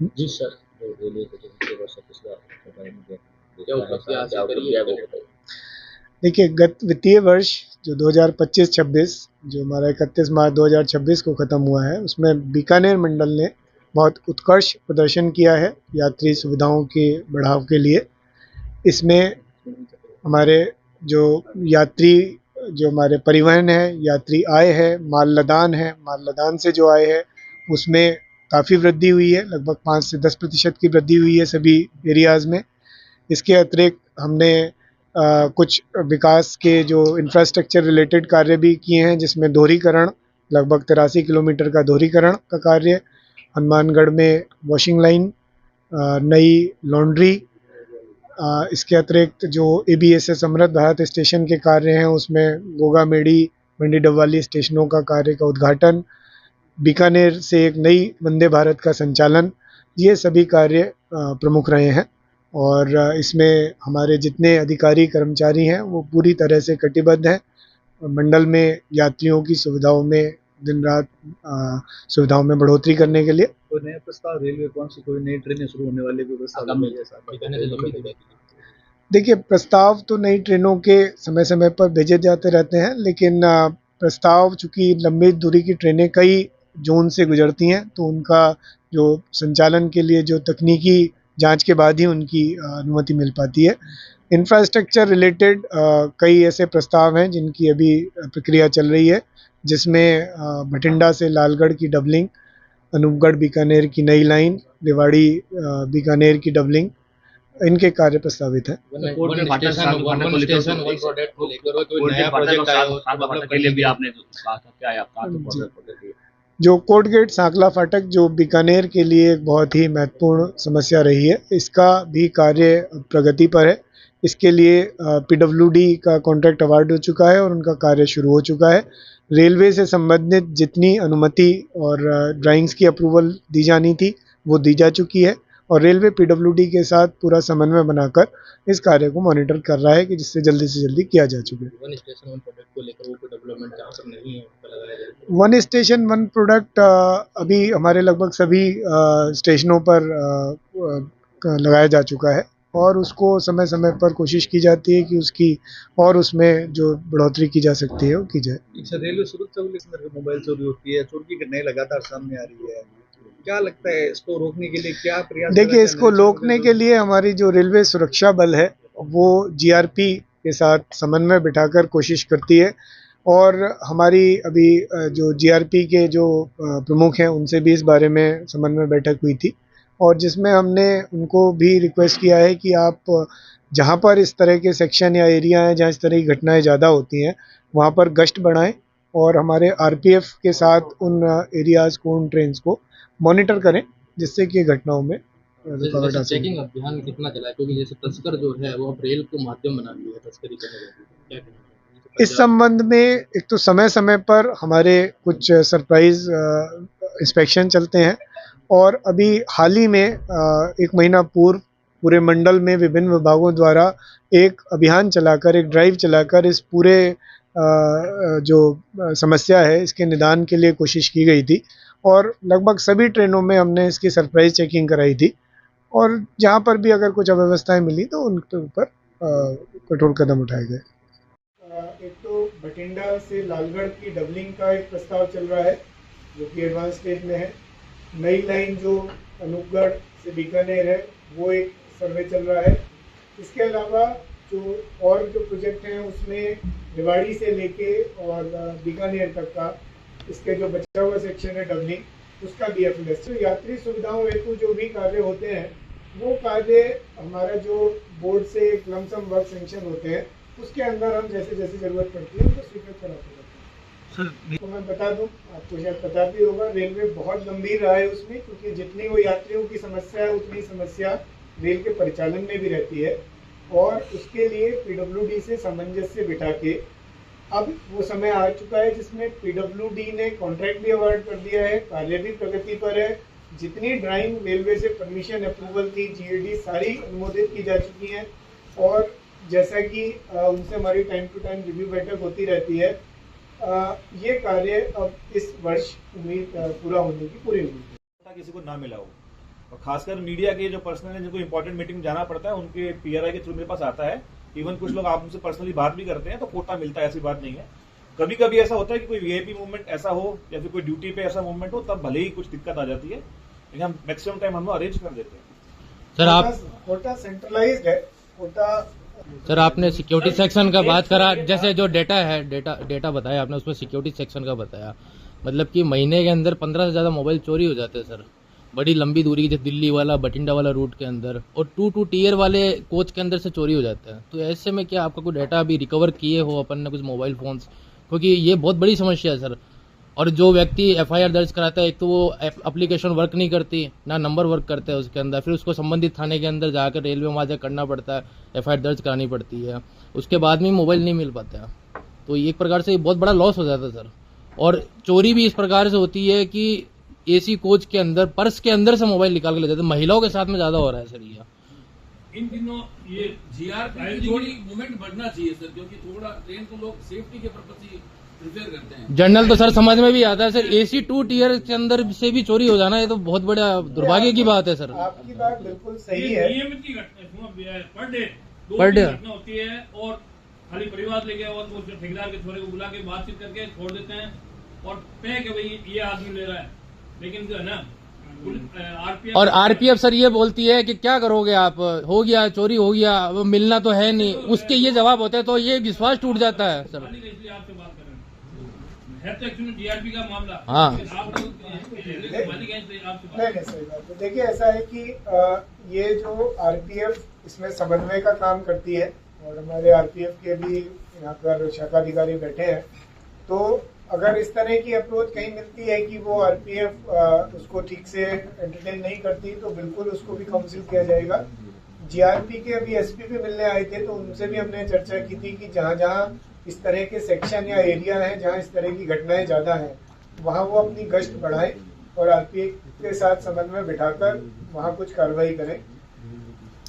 जी sir. जो railway के जो वित्तीय वर्ष पिछला के बारे में क्या उपलब्धियां हासिल करी है वो बताइए। देखिए, गत वित्तीय वर्ष जो 2025-26 जो हमारा 31 मार्च 2026 को ख़त्म हुआ है, उसमें बीकानेर मंडल ने बहुत उत्कृष्ट प्रदर्शन किया है यात्री सुविधाओं के बढ़ाव के लिए। इसमें हमारे जो यात्री जो हमारे परिवहन है, यात्री आय है, माल लदान है, माल लदान से जो आय है उसमें काफ़ी वृद्धि हुई है, लगभग 5 से 10% की वृद्धि हुई है सभी एरियाज़ में। इसके अतिरिक्त हमने कुछ विकास के जो इंफ्रास्ट्रक्चर रिलेटेड कार्य भी किए हैं, जिसमें दोहरीकरण लगभग 83 किलोमीटर का दोहरीकरण का कार्य, हनुमानगढ़ में वॉशिंग लाइन, नई लॉन्ड्री, इसके अतिरिक्त जो ABSS अमृत भारत स्टेशन के कार्य हैं उसमें गोगा मेडी मंडी डबवाली स्टेशनों का कार्य का उद्घाटन, बीकानेर से एक नई वंदे भारत का संचालन, ये सभी कार्य प्रमुख रहे हैं। और इसमें हमारे जितने अधिकारी कर्मचारी हैं वो पूरी तरह से कटिबद्ध हैं मंडल में यात्रियों की सुविधाओं में दिन रात सुविधाओं में बढ़ोतरी करने के लिए। कोई नया प्रस्ताव रेलवे कौन सी कोई नई ट्रेनें शुरू होने वाली व्यवस्था? देखिए, प्रस्ताव तो नई ट्रेनों के समय समय पर भेजे जाते रहते हैं, लेकिन प्रस्ताव चूँकि लंबी दूरी की ट्रेनें कई ज़ोन से गुजरती हैं तो उनका जो संचालन के लिए जो तकनीकी जांच के बाद ही उनकी अनुमति मिल पाती है। इंफ्रास्ट्रक्चर रिलेटेड कई ऐसे प्रस्ताव हैं जिनकी अभी प्रक्रिया चल रही है, जिसमें बठिंडा से लालगढ़ की डबलिंग, अनूपगढ़ बीकानेर की नई लाइन, रेवाड़ी बीकानेर की डबलिंग, इनके कार्य प्रस्तावित हैं। जो कोर्ट गेट सांकला फाटक जो बीकानेर के लिए एक बहुत ही महत्वपूर्ण समस्या रही है, इसका भी कार्य प्रगति पर है। इसके लिए PWD का कॉन्ट्रैक्ट अवार्ड हो चुका है और उनका कार्य शुरू हो चुका है। रेलवे से संबंधित जितनी अनुमति और ड्राइंग्स की अप्रूवल दी जानी थी वो दी जा चुकी है और रेलवे PWD के साथ पूरा समन्वय बनाकर इस कार्य को मॉनिटर कर रहा है कि जिससे जल्दी से जल्दी किया जा चुके। वन स्टेशन वन प्रोडक्ट को लेकर वो डेवलपमेंट जहाँ पर नहीं है वन स्टेशन वन प्रोडक्ट अभी हमारे लगभग सभी स्टेशनों पर लगाया जा चुका है और उसको समय समय पर कोशिश की जाती है कि उसकी और उसमें जो बढ़ोतरी की जा सकती है वो की जाए। रेलवे सुरक्षा पुलिस मोबाइल चोरी होती है, चोरी की घटनाएं लगातार सामने आ रही है, क्या लगता है इसको रोकने के लिए क्या प्रयास? देखिए, इसको रोकने के लिए हमारी जो रेलवे सुरक्षा बल है वो GRP के साथ समन्वय बिठाकर कोशिश करती है और हमारी अभी जो GRP के जो प्रमुख हैं उनसे भी इस बारे में समन्वय बैठक हुई थी और जिसमें हमने उनको भी रिक्वेस्ट किया है कि आप जहाँ पर इस तरह के सेक्शन या एरिया हैं जहाँ इस तरह की घटनाएं ज़्यादा होती हैं वहाँ पर गश्त बढ़ाएं और हमारे RPF के साथ उन एरियाज़ को, उन ट्रेन्स को मॉनिटर करें जिससे कि घटनाओं में रुकावट आ सके। चेकिंग अभियान कितना चला है, क्योंकि जैसे तस्कर जो है वो अब रेल को माध्यम बना लिया है तस्करी करने का, क्या इस संबंध में एक तो समय समय पर हमारे कुछ सरप्राइज इंस्पेक्शन चलते हैं और अभी हाल ही में 1 महीना पूर्व पूरे मंडल में विभिन्न विभागों द्वारा एक अभियान चलाकर, एक ड्राइव चलाकर इस पूरे जो समस्या है इसके निदान के लिए कोशिश की गई थी और लगभग सभी ट्रेनों में हमने इसकी सरप्राइज चेकिंग कराई थी और जहाँ पर भी अगर कुछ अव्यवस्थाएं मिली तो उनके ऊपर कठोर कदम उठाए गए। एक तो बठिंडा से लालगढ़ की डबलिंग का एक प्रस्ताव चल रहा है जो कि एडवांस स्टेज में है। नई लाइन जो अनूपगढ़ से बीकानेर है वो एक सर्वे चल रहा है। इसके अलावा जो और जो प्रोजेक्ट हैं उसमें रेवाड़ी से लेके और बीकानेर तक का इसके जो बचा हुआ सेक्शन है डबलिंग उसका भी FLS। तो यात्री सुविधाओं हेतु जो भी कार्य होते हैं वो कार्य हमारा जो बोर्ड से एक लमसम वर्क सेंक्शन होते हैं उसके अंदर हम जैसे जैसे ज़रूरत पड़ती है उनको स्वीकृत कराते रहते हैं। तो मैं बता दूं, आपको शायद पता भी होगा, रेलवे बहुत गंभीर रहा है उसमें, क्योंकि जितनी वो यात्रियों की समस्या है उतनी समस्या रेल के परिचालन में भी रहती है और उसके लिए PWD से सामंजस्य बिठा के अब वो समय आ चुका है जिसमें PWD ने कॉन्ट्रैक्ट भी अवार्ड कर दिया है, कार्य भी प्रगति पर है। जितनी ड्राइंग रेलवे से परमिशन अप्रूवल थी, GAD सारी अनुमोदित की जा चुकी हैं और जैसा कि उनसे हमारी टाइम टू टाइम रिव्यू बैठक होती रहती है, ये कार्य अब इस वर्ष उम्मीद पूरा होने की पूरी उम्मीद है। किसी को ना मिला हो और खासकर मीडिया के जो पर्सनल है, जिनको इंपॉर्टेंट मीटिंग जाना पड़ता है, उनके पीआरआई के थ्रू मेरे पास आता है। इवन कुछ लोग आप उनसे पर्सनली बात भी करते हैं तो कोटा मिलता है, ऐसी बात नहीं है। कभी कभी ऐसा होता है कि कोई वीआईपी मूवमेंट ऐसा हो या फिर कोई ड्यूटी पे ऐसा मूवमेंट हो, तब भले ही कुछ दिक्कत आ जाती है, लेकिन हम मैक्सिमम टाइम हम लोग अरेंज कर देते हैं। सर आप कोटा सेंट्रलाइज्ड है। कोटा सर आपने सिक्योरिटी सेक्शन का बात करा, जैसे जो डेटा है, डेटा बताया आपने, उसमें सिक्योरिटी सेक्शन का बताया, मतलब कि महीने के अंदर 15 से ज़्यादा मोबाइल चोरी हो जाते हैं सर, बड़ी लंबी दूरी जैसे दिल्ली वाला बठिंडा वाला रूट के अंदर, और 2 टीयर वाले कोच के अंदर से चोरी हो जाते हैं। तो ऐसे में क्या आपका कोई डाटा अभी रिकवर किए हो अपन ने कुछ मोबाइल फ़ोन्स, क्योंकि ये बहुत बड़ी समस्या है सर। और जो व्यक्ति एफआईआर दर्ज कराता है, एक तो वो एप्लीकेशन वर्क नहीं करती, ना नंबर वर्क करता है उसके अंदर, फिर उसको संबंधित थाने के अंदर जाकर रेलवे मुआवजा करना पड़ता है, एफआईआर दर्ज करानी पड़ती है, उसके बाद में मोबाइल नहीं मिल पाता है। तो एक प्रकार से बहुत बड़ा लॉस हो जाता है सर। और चोरी भी इस प्रकार से होती है कि एसी कोच के अंदर, पर्स के अंदर से मोबाइल निकाल के ले जाते हैं। महिलाओं के साथ में ज़्यादा हो रहा है सर ये। इन दिनों ये जीआर थोड़ी मूवमेंट बढ़ना चाहिए सर, क्योंकि थोड़ा ट्रेन को लोग सेफ्टी के पर्पज से प्रिफेयर करते हैं। जनरल तो सर समझ में भी आता है सर, एसी 2 टीयर के अंदर से भी चोरी हो जाना, ये तो बहुत बड़ा दुर्भाग्य की बात है सर। आपकी बात बिल्कुल सही है। नियमित की घटना पर डे पर डे घटना होती है, और खाली परिवार लेके और वो ठेकेदार के छोरे को बुला के बातचीत करके छोड़ देते हैं और पे के भाई ये आदमी ले रहा है, लेकिन जो है ना आरपीएफ और आरपीएफ सर ये बोलती है कि क्या करोगे आप, हो गया चोरी हो गया, अब मिलना तो है नहीं, उसके ये जवाब होते हैं, तो ये विश्वास टूट जाता है सर। इसलिए आपसे बात कर रहे हैं, है तो एक्चुअली जीआरपी का मामला। हाँ। आप लोग मालिक हैं, इसलिए आपसे बात। नहीं सही बात है। देखिए ऐसा है कि ये जो आरपीएफ इसमें समन्वय का काम करती है, और हमारे आरपीएफ के भी यहाँ पर शाखा अधिकारी बैठे हैं, तो अगर इस तरह की अप्रोच कहीं मिलती है कि वो आरपीएफ उसको ठीक से एंटरटेन नहीं करती, तो बिल्कुल उसको भी काउंसिल किया जाएगा। जीआरपी के अभी एसपी भी मिलने आए थे, तो उनसे भी हमने चर्चा की थी कि जहाँ जहाँ इस तरह के सेक्शन या एरिया हैं जहाँ इस तरह की घटनाएं ज़्यादा हैं, वहाँ वो अपनी गश्त बढ़ाएं और आरपीएफ के साथ समन्वय बिठाकर वहाँ कुछ कार्रवाई करें।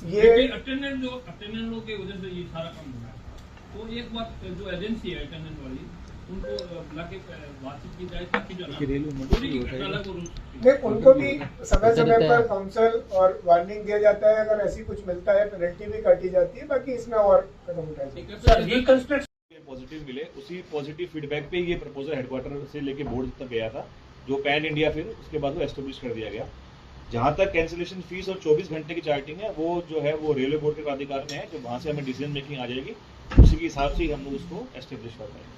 ये अटेंडेंट लोग की वजह से ये सारा काम हो रहा है। तो एक बात, जो एजेंसी है अटेंडेंट वाली, उनको बुला के बातचीत की जाए ताकि जो नहीं, उनको भी समय समय पर काउंसिल और वार्निंग दिया जाता है। अगर ऐसी कुछ मिलता है पेनल्टी भी काटी जाती है। बाकी इसमें और कदम उठाए जाए। पॉजिटिव मिले, उसी पॉजिटिव फीडबैक पे ये प्रपोजल हेडक्वार्टर से लेके बोर्ड तक गया था, जो पैन इंडिया, फिर उसके बाद वो एस्टेब्लिश कर दिया गया। जहां तक कैंसिलेशन फीस और 24 घंटे की चार्टिंग है, वो जो है वो रेलवे बोर्ड के प्राधिकार में है, जो वहां से हमें डिसीजन मेकिंग आ जाएगी, उसी के हिसाब से ही हम लोग उसको एस्टेब्लिश कर पाएंगे।